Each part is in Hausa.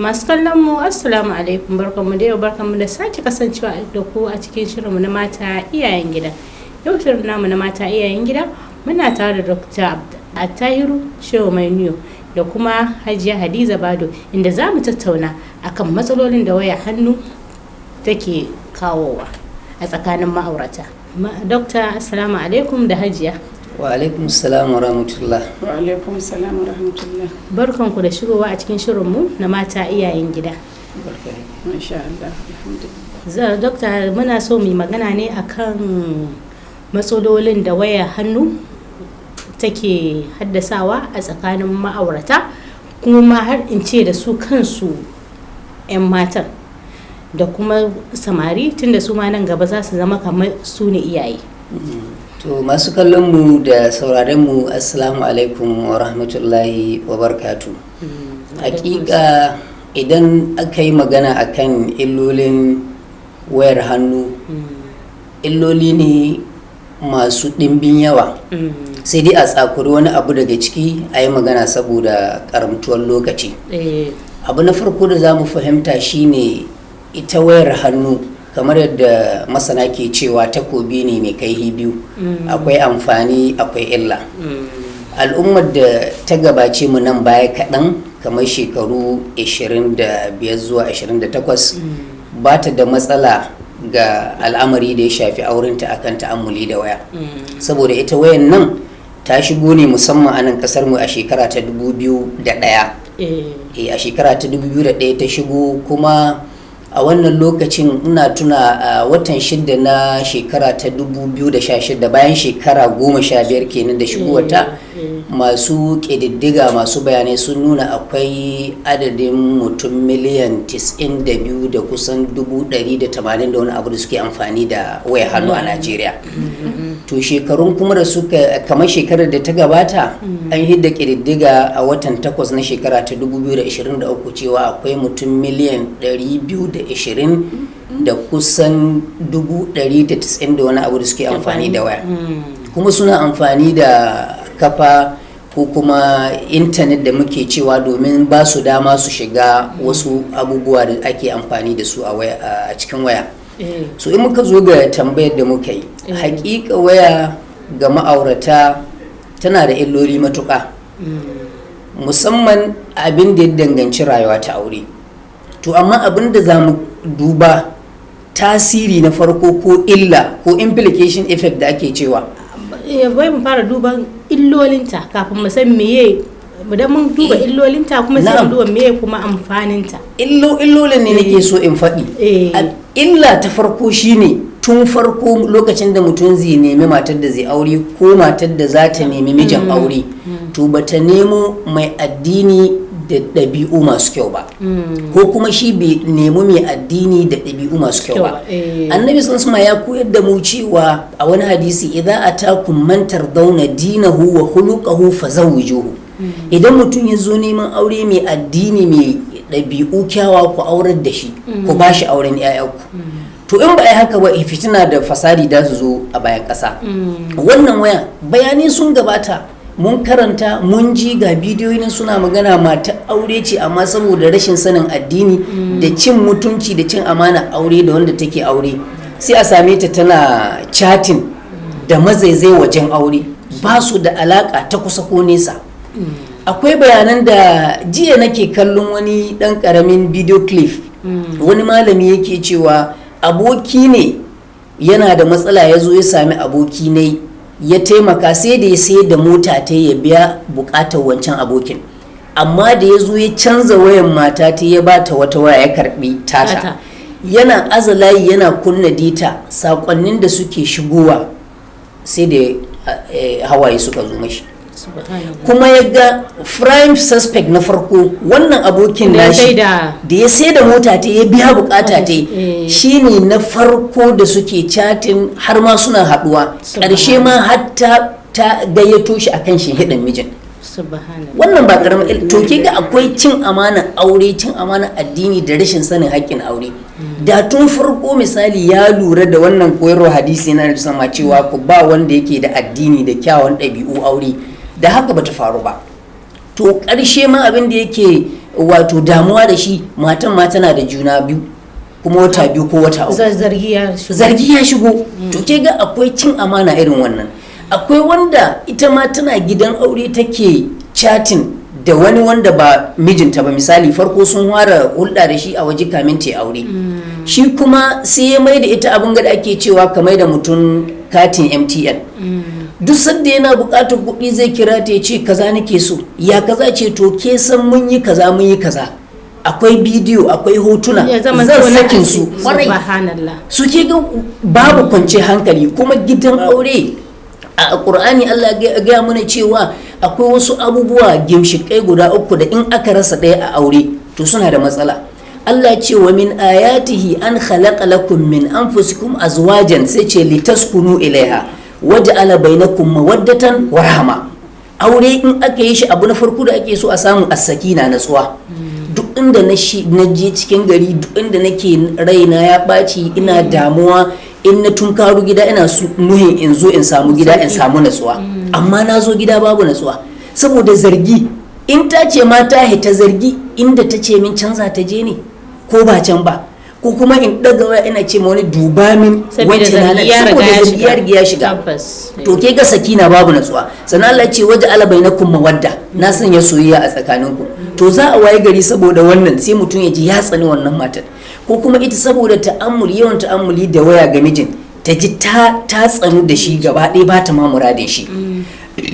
Masu kallon mu assalamu alaikum, barkanmu da yau, barkanmu da sake kasancewa da ku a cikin shirinmu na mata iyayen gida. Yau shirin namu na mata iyayen gida muna tare da Dr. Attahiru Shehu Mainiyo da kuma Hajiya Hadiza Bado, inda za mu tattauna akan matsalolin da waya hannu take kawowa a tsakanin ma'aurata. Dokta, assalamu alaikum da Hajiya. Wa alaikum salam wa rahmatullah. Wa alaikum salam wa rahmatullah. Barkanku da shigowa a cikin shirinmu na mata iyayen gida. Masha Allah, alhamdulillah. Dokta, muna so mu magana ne akan matsalolin da waya hannu take haddasawa a tsakanin ma'aurata, kuma har in ce da su kansu 'yan matan da kuma samari, tunda su ma nan gaba za su zama kamar su ne iyaye. To masu kallon mu da sauraren mu assalamu alaikum wa rahmatullahi wa barakatu. Hakika idan aka yi magana akan illolin wayar hannu, illoli ne masu ɗimbin yawa, sai dai a tsakuri wani abu daga ciki a yi magana saboda karamtuwar lokaci. Abu na farko da za mu fahimta shine ita wayar hannu, kamar yadda masana ke cewa takobi ne mai kaihi biyu, akwai amfani akwai illa. Al'ummar da ta gabace mu nan baya kaɗan, kamar shekaru 25 zuwa 28, ba ta da matsala ga al'amari da ya shafi aurenta akan ta'ammuli da waya, saboda ita wayan nan ta shigo ne musamman a nan kasar mu a shekara ta 2001. A shekara ta 2001 ta shigo, kuma a wannan lokacin ina tuna a watan 6 na shekara ta 2016, bayan shekara 15 kenan da shigowarta, masu ƙididdiga masu bayanai sun nuna akwai adadin mutum miliyan 92 da kusan 180 da wani abu da suke amfani da waya hannu a Najeriya. To shekarun kuma da suka kamar shekarar da ta gabata, an hidda ƙididdiga a watan 8 na shekara ta 2023 cewa akwai mutum miliyan 220 da kusan 190 da wani abu da suke amfani da waya, kuma suna amfani da kafa ko kuma intanet da muke cewa domin ba su dama su shiga wasu abubuwa da ake amfani da su a cikin waya. So in muka zo ga tambayar da muka yi, hakika waya ga ma'aurata tana da illoli matuƙa, musamman abin da ya danganci rayuwa ta aure. To amma abin da za mu duba tasiri na farko ko illa ko implication effect da ake cewa, bai mu fara duban illolinta kafin mu san meye, idan mun duba illolinta kuma sai mu duba meye kuma amfaninta. Illolin ne nake so in faɗi. Illa ta farko shine tun farko lokacin da mutum zai nemi matar da zai aure ko matar da za ta nemi mijin aure, to bata nemo mai addini da ɗabi'u masu kyau ba, ko kuma shi bai nemi mai addini da ɗabi'u masu kyau ba. Annabi sallallahu alaihi ya koyar da mu cewa a wani hadisi, idza atakum man tardawna dinahu wa khuluquhu fazawwijuhu. Idan mutum ya zo neman aure mai addini mai ɗabi'u kyawa, ku aurar da shi, ku ba shi auren 'ya'yanku. To in ba a yi haka ba, fitina da fasadi da su zo a bayan ƙasa. Wannan waya bayanai sun gabata, mun karanta mun ji ga bidiyoyin suna magana mata aure ce, amma saboda rashin sanin addini da cin mutunci da cin amana aure da wanda take aure, sai a same ta tana chatting da mazaizai wajen aure, ba su da alaka ta kusa ko nesa. Akwai bayanan da jiya nake kallon wani dan karamin video clip, wani malami yake cewa aboki ne yana da matsala, ya zo ya sami aboki ne ya taimaka, sai da ya sayar da mota ta ya biya bukatar wancan abokin, amma da ya zo ya canza wayan mata ta ya bata wata waya ya karbi tata, yana azalayi yana kunna dita, sakonnin da suke shigowa sai da hawaye suka zo mashi. Kuma ya ga prime suspect na farko, wannan abokin nashi da ya sai da mota ta ya biya bukata ta, shine na farko da suke chatting har ma suna haduwa, ƙarshe ma hatta ta gayyato shi akan shi hidan mijin. Wannan ba karamin to ke ga akwai cin amana aure, cin amana addini da rashin sanin haƙƙin aure. Da tun farko misali ya lura da wannan koyarwar hadisi na da sama cewa ku ba wanda yake da addini da kyawun ɗabi'u aure, da haka bata faru ba. To ƙarshe ma abin da yake wato damuwa da shi, matan ma tana da juna biyu kuma wata biyu ko wata uku, zargi ya shigo. To ke ga akwai cin amana irin wannan. Akwai wanda ita ma tana gidan aure take chatting da wani wanda ba mijinta ba, misali farko sun fara hulɗa da shi a waje kamin ta aure, shi kuma sai ya mai da ita abin da ake cewa kamar da mutum katin MTN. Duk sanda yana buƙatar kuɗi zai kira ta ya ce kaza nake so, ya kaza ce to ke san mun yi kaza akwai bidiyo akwai hotuna zan sakin su su ke ga babu kwance hankali. Kuma gidan aure a Qur'ani Allah ya gaya mana cewa akwai wasu abubuwa gimshikai guda uku da in aka rasa ɗaya a aure to suna da matsala. Allah ce wa min ayatihi an khalaqa lakum min anfusikum azwajan, sai ce litaskunu ilaiha waja'ala bainakum mawaddatan wa rahma. Aure in aka yi shi abu na farko da ake so a samu as-sakina, natsuwa. Duk inda na je cikin gari, duk inda nake raina ya ɓaci, ina damuwa, in na tunkaru gida ina nuhin in zo in samu gida in samu natsuwa. Amma na zo gida babu natsuwa saboda zargi. In ta ce ma ta hita zargi inda ta ce min canza ta je ne ko ba can ba, ko kuma in daga waya ina ce ma wani duba min wacce na nan saboda zargi ya riga ya shiga. To ke ga sakina babu natsuwa. Sannan Allah ce waje ala bainakum mawadda, na sanya soyayya a tsakaninku. To za a waye gari saboda wannan sai mutum ya ji ya tsani wannan matar, ko kuma ita saboda yawan ta'ammuli da waya ga mijin ta ji ta tsanu da shi gaba ɗaya ba ta ma muradin shi.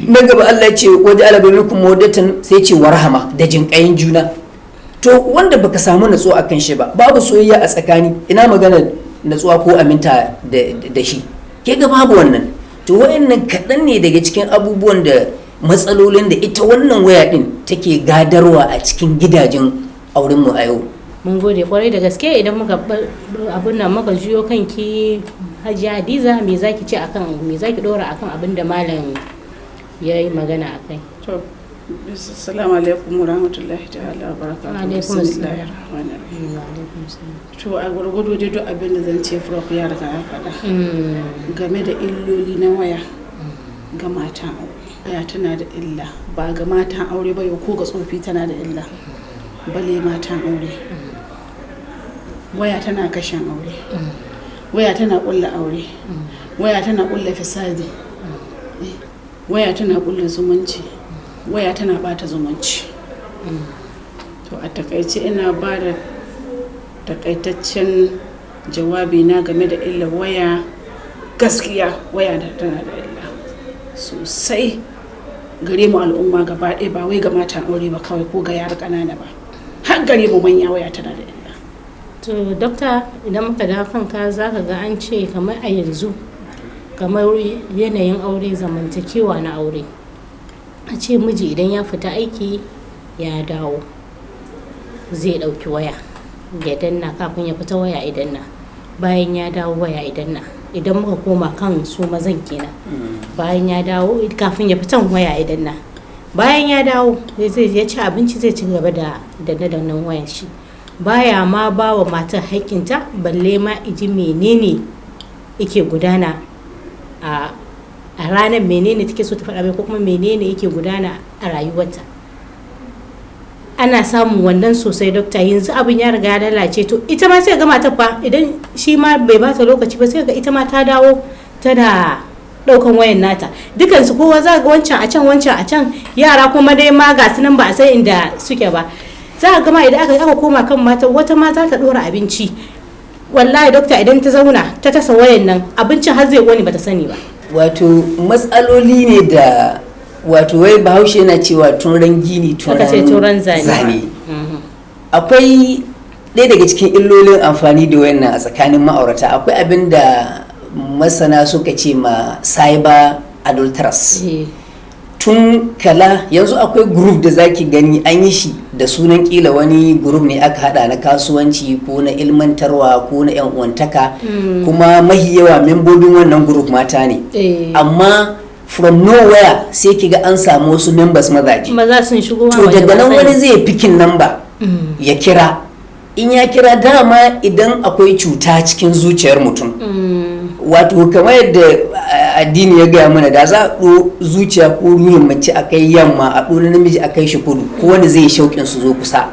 Na gaba Allah ce waje ala bainakum mawaddatan, sai ce warhama, da jinƙayin juna. To wanda baka samu natsuwa akan shi ba, babu soyayya a tsakani, ina magana natsuwa ko aminta da shi, ke ga babu wannan. To wayannan kaɗan ne daga cikin abubuwan da matsalolin da ita wannan waya din take gadarwa a cikin gidajen aurenmu a yau. Mun gode kwarai da gaske. Idan muka abin nan muka jiyo kanki Hajiya Hadiza, me zaki ce akan, me zaki dora akan abin da malam ya yi magana akai? To assalamu alaikum wa rahmatullahi ta'ala wa barakatuhu. Bismillahir rahmanir rahim. To a gurgudu da duk abin da zan ce Prof ya riga ya faɗa game da illoli na waya ga matan aure. Waya tana da illa, ba ga matan aure ba, ko ga tsofi tana da illa, bale matan aure. Waya tana kashin aure, waya tana ƙulla aure, waya tana ƙulla fasadi, waya tana ƙulla zumunci, waya tana bata zumunci. To a takaice ina ba da takaitaccen jawabi na game da illa waya. Gaskiya waya tana da illa sosai gare mu al'umma gaba ɗaya, ba wai ga matan aure ba kawai ko ga yara ƙanana ba, har gare mu manya waya tana da illa. To dokta, idan muka dawo kanka za ka ga an ce kamar a yanzu, kamar yanayin aure, zamantakewa na aure, a ce miji idan ya fita aiki ya dawo zai ɗauki waya ya danna, kafin ya fita waya idan na, bayan ya dawo waya idan na. Idan muka koma kan su mazan kenan, bayan ya dawo kafin ya fitan waya idan na, bayan ya dawo zai ya ci abinci, zai ci gaba da danne-dannen wayan shi, baya ma ba wa matar haƙƙinta, balle ma iji menene yake gudana a ranar, menene take so ta faɗa mai, ko kuma menene yake gudana a rayuwarta. Ana samun wannan sosai dokta. Yanzu abin ya riga ya lalace. To ita ma sai ga matar fa, idan shi ma bai bata lokaci ba, sai ga ita ma ta dawo tana daukan wayan nata, dukansu kowa za ga wancan a can wancan a can, yara kuma dai ma ga su nan ba a san inda suke ba. Za ga ma idan aka koma kan mata, wata ma za ta dora abinci, wallahi dokta idan ta zauna ta tasa wayan nan, abincin har zai wani bata sani ba. Wato matsaloli ne da wato wai Bahaushe yana cewa turan gini turan zane. Akwai ɗaya daga cikin illolin amfani da wayannan a tsakanin ma'aurata, akwai abin da masana suka ce ma cyber adulterous. Tun kala yanzu akwai group da zaki gani an yi shi da sunan kila wani group ne aka hada na kasuwanci ko na ilmantarwa ko na yan uwantaka, kuma mahi yawa membobin wannan group mata ne, amma from nowhere sai kiga an samu wasu members maza sun shigo. To daga nan wani zai pikin number ya kira, in ya kira dama idan akwai cuta cikin zuciyar mutum, wato kamar yadda addini ya gaya mana da za a ɗo zuciya ko ruhin mace a kai yamma a ɗo namiji a kai shi kudu ko wanda zai shauƙin su zo kusa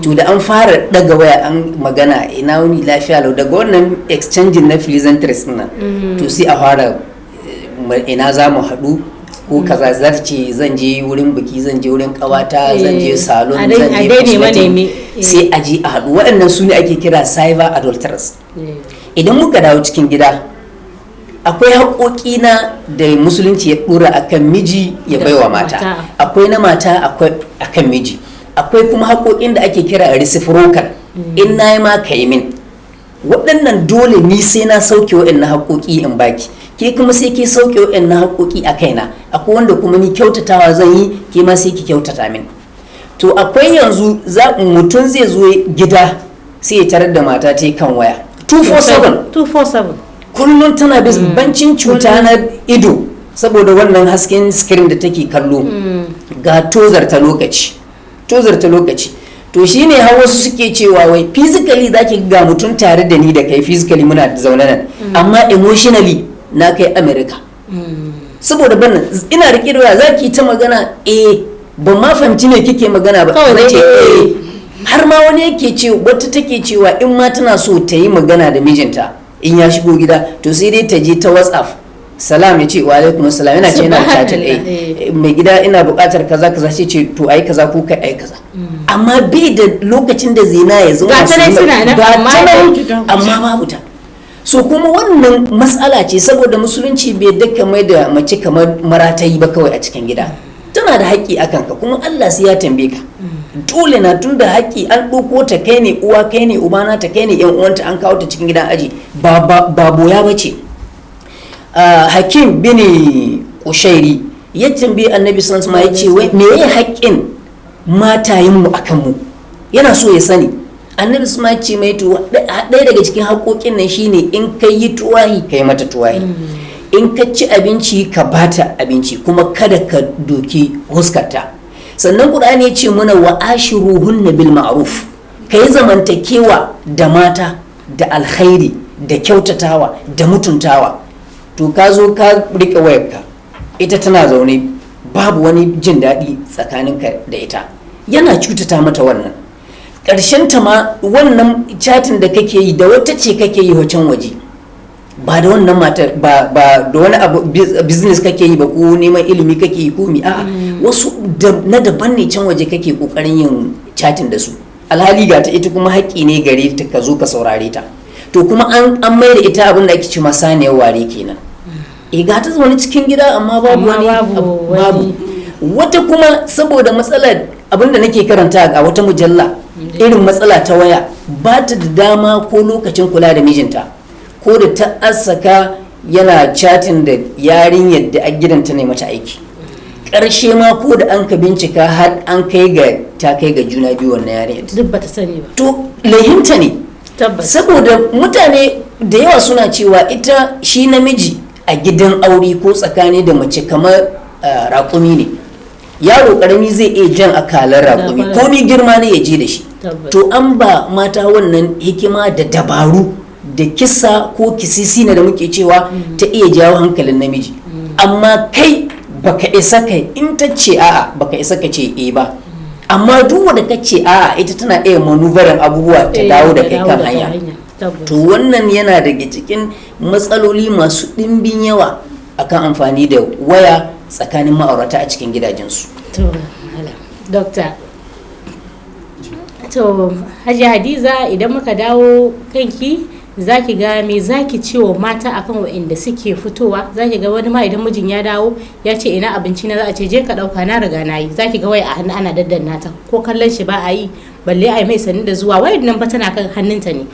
to da an fara daga waya an magana ina wani lafiya lau daga wannan exchanging na pleasantries nan to sai a fara ina za mu haɗu ko kaza za ta ce zan je wurin biki zan je wurin kawata zan je salon zan je cosmetic sai a je a haɗu waɗannan su ne ake kira cyber adulterers idan muka dawo cikin gida akwai haƙoƙi na da musulunci ya ɗora akan miji ya baiwa mata akwai na mata akwai akan miji akwai kuma haƙoƙin da ake kira reciprocal in na yi ma ka yi min waɗannan dole ni sai na sauke waɗannan haƙoƙi in baki ke kuma sai ke sauke waɗannan haƙoƙi a kaina akwai wanda kuma ni kyautatawa zan yi ke ma sai ki kyautata min to akwai yanzu mutum zai zo gida sai ya tarar da mata ta kan waya 247 kullum tana bancin cuta na ido saboda wannan hasken screen da take kallo ga tozarta lokaci to shine har wasu suke cewa wai physically zaki ga mutum tare da ni da kai physically muna zaune nan amma emotionally na kai America saboda bannan ina rike da zaki ta magana ban ma fahimci me kike magana ba nace har ma wani yake ce wata take cewa in ma tana so ta yi magana da mijinta in ya shigo gida to sai dai ta je ta WhatsApp salam ya ce wa alaikum salam yana ce yana chatin mai gida ina buƙatar kaza sai ce to ai kaza ko kai ai kaza amma bai da lokacin da zina ya zama amma babu ta so kuma wannan matsala ce saboda musulunci bai daka mai da mace kamar maratayi ba kawai a cikin gida tana da haƙƙi akan ka kuma Allah sai ya tambaye ka dole na tun da haƙƙi an ɗauko ta kai ne uwa kai ne ubana ta kai ne yan uwanta an kawo ta cikin gidan aji ba boya bace Hakim bin Kushairi ya tambaye Annabi sallallahu alaihi wasallam ya ce me yayi haƙƙin matayen mu akan mu yana so ya sani Annabi sallallahu alaihi wasallam ya ce mai to ɗaya daga cikin haƙoƙin nan shine in kai yi tuwahi kai mata tuwahi in ka ci abinci ka bata abinci kuma kada ka doki huskarta sannan Qur'ani ya ce muna wa ashiruhunna bil ma'ruf kai zamantakewa da mata da alkhairi da kyautatawa da mutuntawa to ka zo ka rike wayarka ita tana zaune babu wani jin daɗi tsakaninka da ita yana cutata mata wannan ƙarshen ta ma wannan chatin da kake yi da wata ce kake yi wacan waje ba da wannan mata ba da wani abu business kake yi ba ko neman ilimi kake yi ko mi a'a wasu na daban ne can waje kake kokarin yin chatin da su alhali ga ta ita kuma haƙƙi ne gare ta ka zo ka saurare ta to kuma an mai da ita abin da ake ce masaniyar ware kenan ga ta zaune cikin gida amma babu babu wata kuma saboda matsalar abin da nake karanta a wata mujalla irin matsala ta waya ba ta da dama ko lokacin kula da mijinta ko da ta asaka yana chatin da yarinyar da a gidanta ne mata aiki ƙarshe ma ko da an ka bincika har an kai ga juna biyu wannan yarinyar duk bata sani ba to lahinta ne saboda mutane da yawa suna cewa ita shi namiji a gidan aure ko tsakani da mace kamar raƙumi ne yaro ƙarami zai iya jan akalar raƙumi ko ni girma ne ya je da shi to an ba mata wannan hikima da dabaru da kisa ko kisisi na da muke cewa ta iya jawo hankalin namiji amma kai baka isa kai in ta ce a'a baka isa ka ce ba amma duk wanda ka ce a'a ita tana iya manuvaran abubuwa ta dawo da kai kan hanya to wannan yana daga cikin matsaloli masu ɗimbin yawa akan amfani da waya tsakanin ma'aurata a cikin gidajensu dokta to Hajji Hadiza idan muka dawo kanki zaki ga me zaki ce wa mata akan waɗanda suke fitowa zaki ga wani ma idan mijin ya dawo ya ce ina abinci na za a ce je ka dauka na riga na yi zaki ga waya a hannu ana daddanna ta ko kallon shi ba a yi balle a yi mai sanin da zuwa wayar nan ba tana kan hannunta ne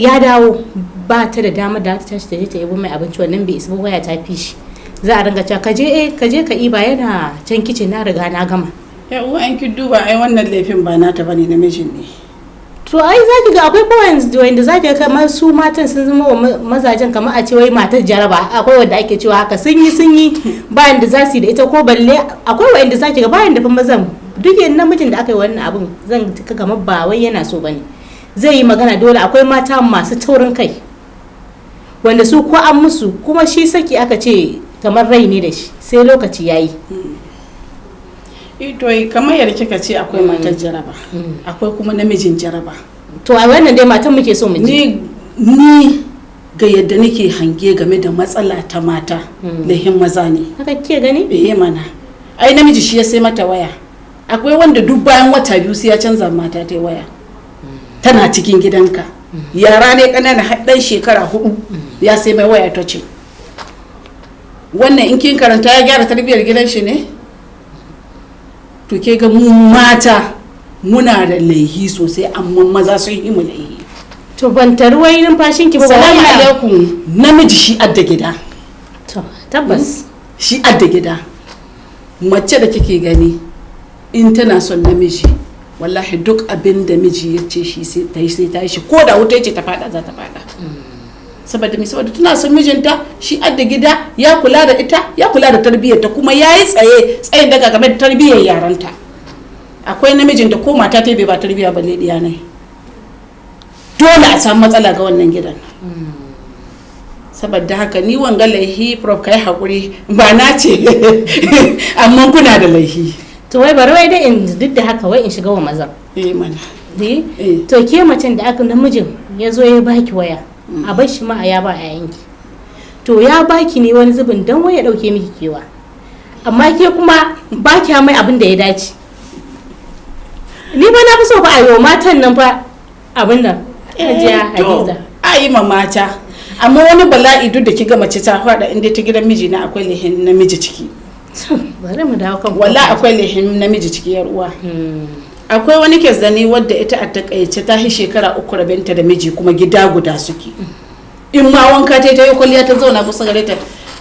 ya dawo ba ta da damar da ta tashi ta je ta yabo mai abinci wannan bai isa waya ta fi shi za a ringa cewa ka je ka iba yana can kicin na riga na gama uwa an ki duba ai wannan laifin ba nata bane namijin ne to ai zaki ga akwai points wanda zaki ga kamar su matan sun zama wa mazajen kamar a ce wai matar jaraba akwai wanda ake cewa haka sun yi bayan da za su yi da ita ko balle akwai wanda zaki ga bayan da fa mazan duk namijin da aka yi wannan abun zan ka kamar ba wai yana so bane zai yi magana dole akwai mata masu taurin kai wanda su ko an musu kuma shi saki aka ce kamar rai ne da shi sai lokaci yayi. To kamar yadda kika ce akwai matar jaraba akwai kuma namijin jaraba. To a wannan dai matan muke so mu ji. Ni ga yadda nake hange game da matsala ta mata lahin maza ne. Haka ke gani? Mana ai namiji shi ya sai mata waya, akwai wanda duk bayan wata 2 sai ya canza mata ta waya tana cikin gidanka, yara ne kanana haddan shekara 4 ya sai mai waya ta ce wannan in kin karanta ya gyara tarbiyyar gidan shi ne. To ke ga mu mata muna da laihi sosai amma maza sun yi mu laihi. To ban tarwai numfashin ki ba. Salamu alaikum. Namiji shi adda gida. To tabbas shi adda gida. Mace da kike gani in tana son namiji wallahi duk abin da miji ya ce shi sai ta yi shi, ko da wuta ce ta fada za ta fada. Saboda tana son mijinta, shi adda gida, ya kula da ita, ya kula da tarbiyyar ta, kuma yayi tsayin daga game da tarbiyyar yaranta. Akwai namijin da ko mata ta bai ba tarbiyya balle diya ne. Dole a samu matsala ga wannan gidan. Saboda haka ni wanga laihi prof kai hakuri ba na ce amma kuna da laihi. To wai bari wai dai in duk da haka wai in shiga wa maza. Mana. To ke macen da aka namijin ya zo ya baki waya. A bar shi ma a ya ba a yanki, to ya baki ne wani zubin dan waya dauke miki kewa, amma ke kuma ba ki mai abin da ya dace. Ni ba na fi so ba a yi matan nan fa abin nan Hajiya Hadiza. A yi ma mata, amma wani bala'i duk da kiga mace ta fada inda ta gidan miji na akwai lihin namiji ciki. Bari mu dawo kan wallahi akwai lihin namiji ciki yar uwa. Akwai wani kes da ni wadda ita a takaice ta yi shekara 3 rabinta da miji kuma gida guda suke. In ma wanka ta yi kwalliya ta zauna kusa gare ta,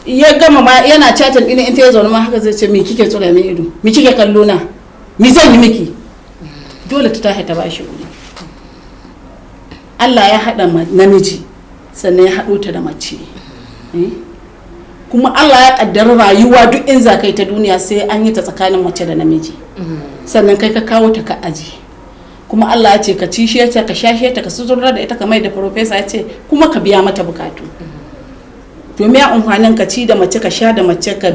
ya gama ma yana chatin ina in ta zauna ma haka zai ce me kike tsura mai ido, me kike kallo na, me zan yi miki. Dole ta tashi ta bashi wuri. Allah ya hada namiji sannan ya hado ta da mace. Kuma Allah ya kaddara rayuwa duk in za kai ta duniya sai an yi ta tsakanin mace da namiji. Sannan kai ka kawo ta ka aji, kuma Allah ya ce ka ci shi ta ka shashe ta ka sutura da ita kamar da professor ya ce kuma ka biya mata bukatu. To me ya amfanin ka ci da mace ka sha da mace ka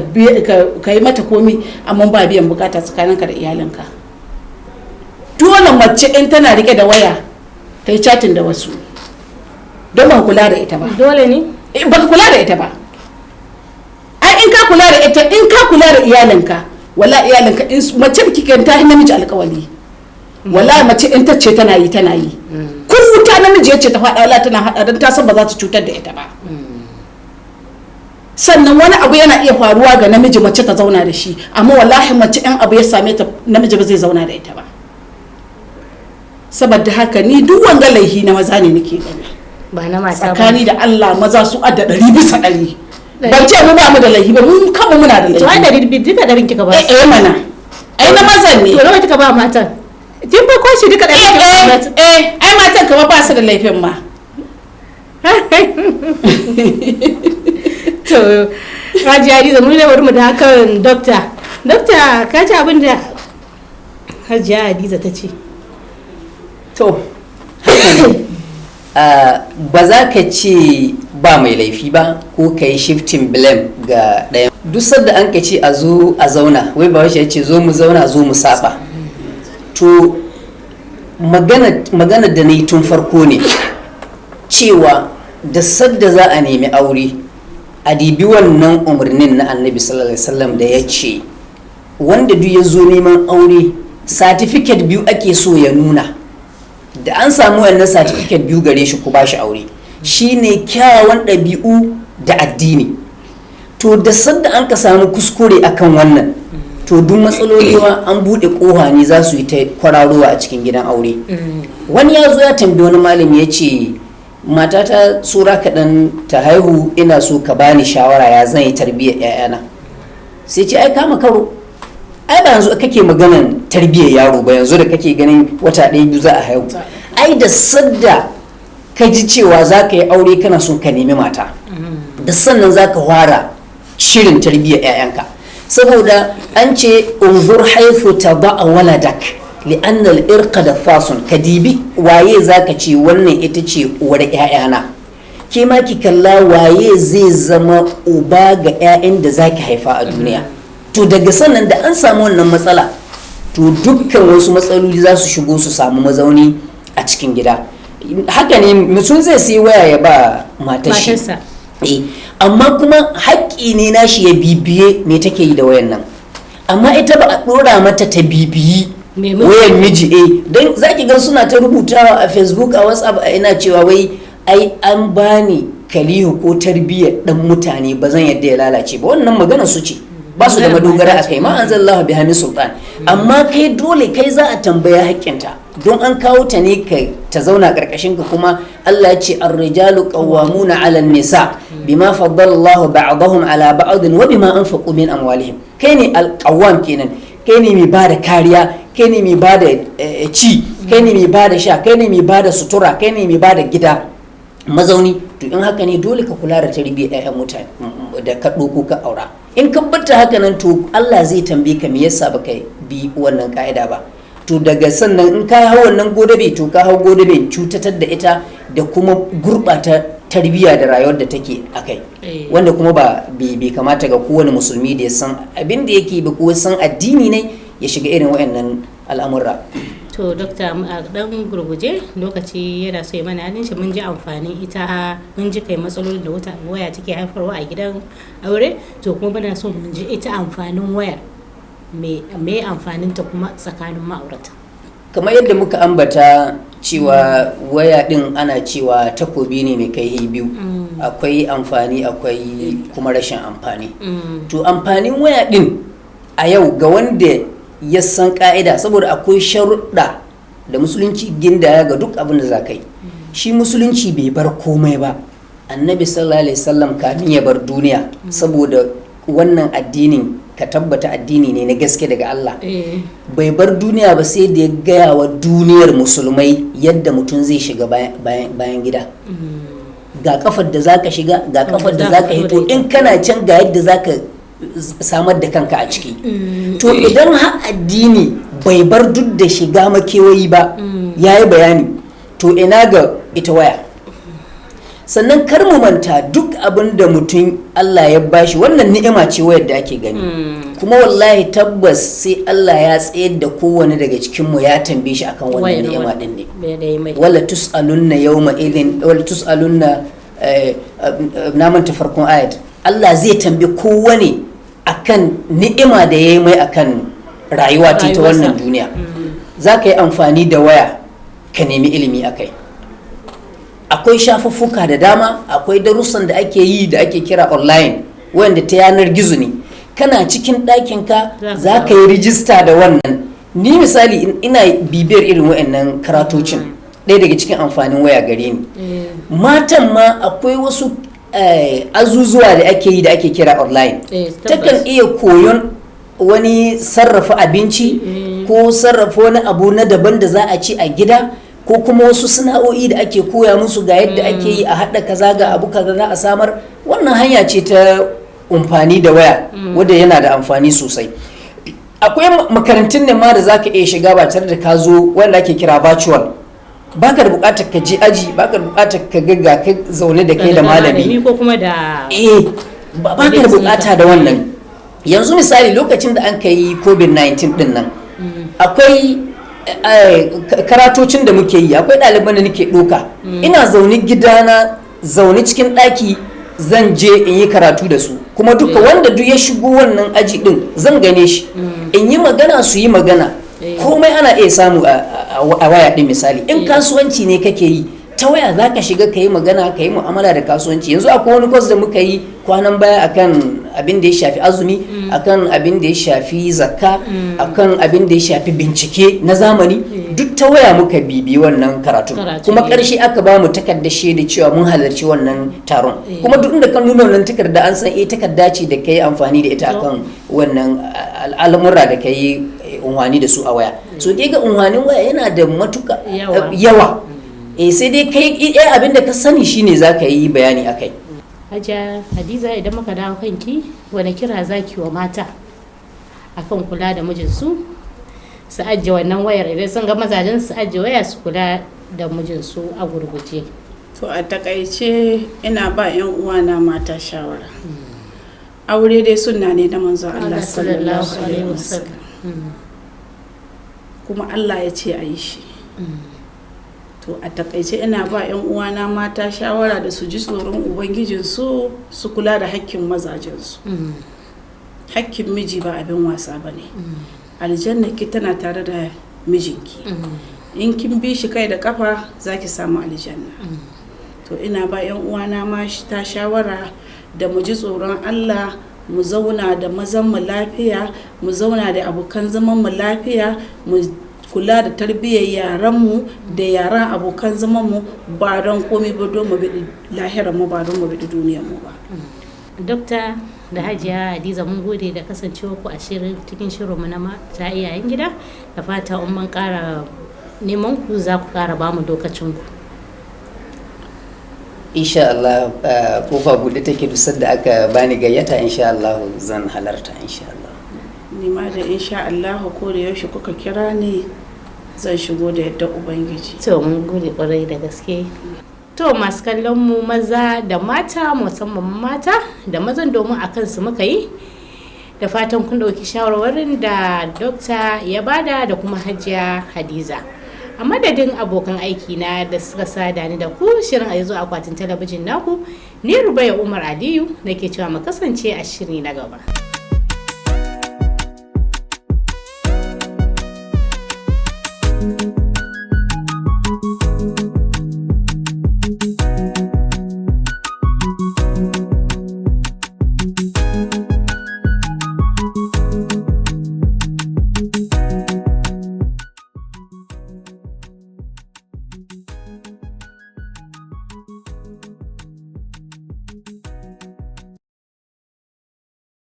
yi mata komi amma ba biyan bukata tsakaninka da iyalinka. Dole mace in tana rike da waya ta yi chatting da wasu don ba kula da ita ba. Dole ne? Ba ka kula da ita ba. Ai in ka kula da ita, in ka kula da iyalinka, wala iyalinka in mace da kike ta namiji alƙawari, wala mace in ta ce tana yi kun wuta namiji yace ta faɗa wala tana hada dan ta san ba za ta cutar da ita ba. Sannan wani abu yana iya faruwa ga namiji mace ta zauna da shi, amma wallahi mace in abu ya same ta namiji ba zai zauna da ita ba. Saboda haka ni duk wanga laihi na maza ne nake gani, ba na mata ba. Tsakani da Allah maza su adda 100%. Ban ce mu ba mu da laifi ba, mun kanmu muna da laifi. To ai da duka ɗarin kika ba. Mana ai na mazan ne. To nawa kika ba matan? Kin ba kwashi duka ɗarin kika ba matan? Ai matan kama ba su da laifin ma. To Hajiya Hadiza mun ne bari mu da hakan dokta. Dokta ka ji abin da Hajiya Hadiza ta ce. To ba za ka ce ba mai laifi ba ko ka yi shifting blame ga ɗaya. Duk sadda an ka ce a zo a zauna, wai ba ya ce zo mu zauna zo mu saba. To magana da na yi tun farko ne cewa da sadda za a nemi aure a dibi wannan umarnin na Annabi sallallahu alaihi wasallam da ya ce wanda duk ya zo neman aure certificate biyu ake so ya nuna. Da an samu wannan certificate biyu gare shi ku ba shi aure, shine kyawawan ɗabi'u da addini. To da sadda an ka samu kuskure akan wannan, to duk matsaloliwa an buɗe ƙoha ne za su yi ta kwararowa a cikin gidan aure. Wani ya zo ya tambayi wani malami ya ce matata tsura kaɗan ta haihu, ina so ka bani shawara ya zan yi tarbiyyar 'ya'yana. Sai ce ai kama karo, ai ba yanzu kake maganan tarbiyyar yaro ba, yanzu da kake ganin wata 1-2 za a haihu. Ai da sadda ka ji cewa za ka yi aure kana son ka nemi mata, da sannan za ka fara shirin tarbiyyar 'ya'yanka. Saboda an ce unzur haifu taba'a waladak li'anna al-irqa da fasun, ka dibi waye za ka ce wannan ita ce uwar 'ya'yana. ke ma ki kalla waye zai zama uba ga 'ya'yan da zaki haifa a duniya. To daga sannan da an samu wannan matsala to dukkan wasu matsaloli za su shigo su samu mazauni a cikin gida. Haka ne mutum zai sai waya ya ba matashi, amma kuma haƙƙi ne nashi ya bibiye me take yi da wayan nan, amma ita ba a ɗora mata ta bibiyi wayan miji. Don zaki ga suna ta rubutawa a Facebook, a WhatsApp, a ina cewa wai ai an bani kalihu ko tarbiyyar dan mutane ba zan yadda ya lalace ba. Wannan magana su ce, ba su da madogara a kai, ma anzalallahu biha min sultan. Amma kai dole kai za a tambaya haƙƙinta, don an kawo ta ne ta zauna ƙarƙashin ka. Kuma Allah ya ce ar-rijalu qawwamuna 'ala an-nisa bima faddala Allahu ba'dahum 'ala ba'din wa bima anfaqu min amwalihim. Kai ne al-qawwam kenan, kai ne mai bada kariya, kai ne mai bada ci, kai ne mai bada sha, kai ne mai bada sutura, kai ne mai bada gida mazauni. To in haka ne dole ka kula da tarbiyyar 'ya'yan mutane da ka ɗauko ka aura. In ka bata haka nan to Allah zai tambaye ka me yasa baka bi wannan ka'ida ba. To daga sannan in ka hau wannan godabe to ka hau godabe cutatar da ita da kuma gurɓata tarbiyya da rayuwar da take akai, wanda kuma ba bai kamata ga kowane musulmi da ya san abin da yake ba ko san addini ne ya shiga irin wayannan al'amura. To dokta, a dan gurguje lokaci yana so ya mana halin shi, mun ji amfanin ita, mun ji kai matsalolin da waya take haifarwa a gidan aure, to kuma muna so mun ji ita amfanin wayar, me amfanin ta kuma tsakanin ma'aurata. Kamar yadda muka ambata cewa waya din ana cewa takobi ne mai kai biyu, akwai amfani akwai kuma rashin amfani. To amfanin waya din a yau ga wanda ya san ka'ida, saboda akwai sharuɗa da musulunci gindaya ga duk abin da za ka yi. Shi musulunci bai bar komai ba. Annabi sallallahu alaihi wasallam kafin ya bar duniya, saboda wannan addinin ka tabbata addini ne na gaske daga Allah, bai bar duniya ba sai da ya gaya wa duniyar musulmai yadda mutum zai shiga bayan gida. Ga kafar da zaka shiga, ga kafar da zaka hito, in kana can ga yadda zaka samar da kanka a ciki. To idan har addini bai bar duk da shiga makewayi ba, yayi bayani, to ina ga ita waya. Sannan kar mu manta duk abin da mutum Allah ya bashi, wannan ni'ima ce wayar da ake gani, kuma wallahi tabbas sai Allah ya tsayar da kowane daga cikin mu ya tambaye shi akan wannan ni'ima din ne. Wala tus'alunna yawma idin, wala tus'alunna na manta farkon ayat. Allah zai tambaye kowane akan ni'ima da yayi mai akan rayuwa ta wannan duniya. Za ka yi amfani da waya ka nemi ilimi akai. Akwai shafuffuka da dama, akwai darussan da ake yi da ake kira online, wanda ta yanar gizo ne. Kana cikin ɗakinka za ka yi rijista da wannan. Ni misali ina bibiyar irin wa'annan karatocin, ɗaya daga cikin amfanin waya gare ni. Matan ma akwai wasu azuzuwa da ake yi da ake kira online. Takan iya koyon wani sarrafa abinci ko sarrafa wani abu na daban da za a ci a gida, ko kuma wasu sana'o'i da ake koya musu ga yadda ake yi a haɗa kaza ga abu kaza za a samar. Wannan hanya ce ta amfani da waya wadda yana da amfani sosai. Akwai makarantun ne ma da za ka iya shiga ba tare da ka zo, wanda ake kira virtual. Baka da bukatar ka je aji, baka da bukatar ka ga ka zaune da kai da malami ko kuma da baka da bukata da wannan. Yanzu misali lokacin da an kai COVID-19 din nan, akwai karatocin da muke yi, akwai ɗaliban da nake ɗoka, ina zaune gidana, zaune cikin ɗaki, zan je in yi karatu da su, kuma duka wanda duk ya shigo wannan aji din zan gane shi, in yi magana su yi magana, komai ana iya samu a waya din. Misali in kasuwanci ne kake yi, ta waya za ka shiga ka yi magana, ka yi mu'amala da kasuwanci. Yanzu akwai wani kwas da muka yi kwanan baya akan abin da ya shafi azumi, akan abin da ya shafi zakka, akan abin da ya shafi bincike na zamani, duk ta waya muka bibi wannan karatu. Kuma karshe aka ba mu takardar shaida cewa mun halarci wannan taron. Kuma duk inda kan nuna wannan takarda an san takarda ce da ka yi amfani da ita akan wannan al'amura da ka yi unhwani da su a waya. So ke ga unhwanin waya yana da matuka yawa. Sai dai kai abin da ka sani shine za ka yi bayani akai. Hajiya Hadiza, idan muka dawo kanki, wani kira zaki wa mata akan kula da mijinsu, su ajiye wannan wayar, idan sun ga mazajen su ajiye waya su kula da mijinsu a gurguje? To a takaice ina ba 'yan uwana mata shawara. Aure dai sunna ne na manzo Allah sallallahu alaihi wasallam. Kuma Allah ya ce a yi shi. To a takaice ina ba 'yan uwana mata shawara da su ji tsoron ubangijinsu, su kula da hakkin mazajensu. Hakkin miji ba abin wasa ba ne. Aljanna ki tana tare da mijinki. In kin bi shi kai da kafa za ki samu aljanna. To ina ba 'yan uwana ma ta shawara da mu ji tsoron Allah, mu zauna da mazan mu lafiya, mu zauna da abokan zaman mu lafiya, mu kula da tarbiyyar yaranmu da yaran abokan zaman mu, ba don komai ba don mu bi lahirar mu, ba don mu bi duniyar mu ba. Dokta da Hajiya Hadiza, mun gode da kasancewa ku a cikin shirinmu na mata iyayen gida, da fata mun ƙara neman ku za ku ƙara ba mu lokacin ku. Insha Allah kofa buɗe take dusar da aka bani gayyata, insha Allah zan halarta insha Allah. Ni ma da insha Allah ko da yaushe kuka kira ni zan shigo da yadda Ubangiji. To mun gode kwarai da gaske. To masu kallon mu maza da mata, musamman mata da mazan, domin a kansu muka yi, da fatan kun ɗauki shawarwarin da dokta ya bada da kuma Hajiya Hadiza. A madadin abokan aiki na da suka sada ni da ku, shirin a yanzu akwatin talabijin naku, ni Rubaiya Umar Aliyu nake cewa mu kasance a shiri na gaba.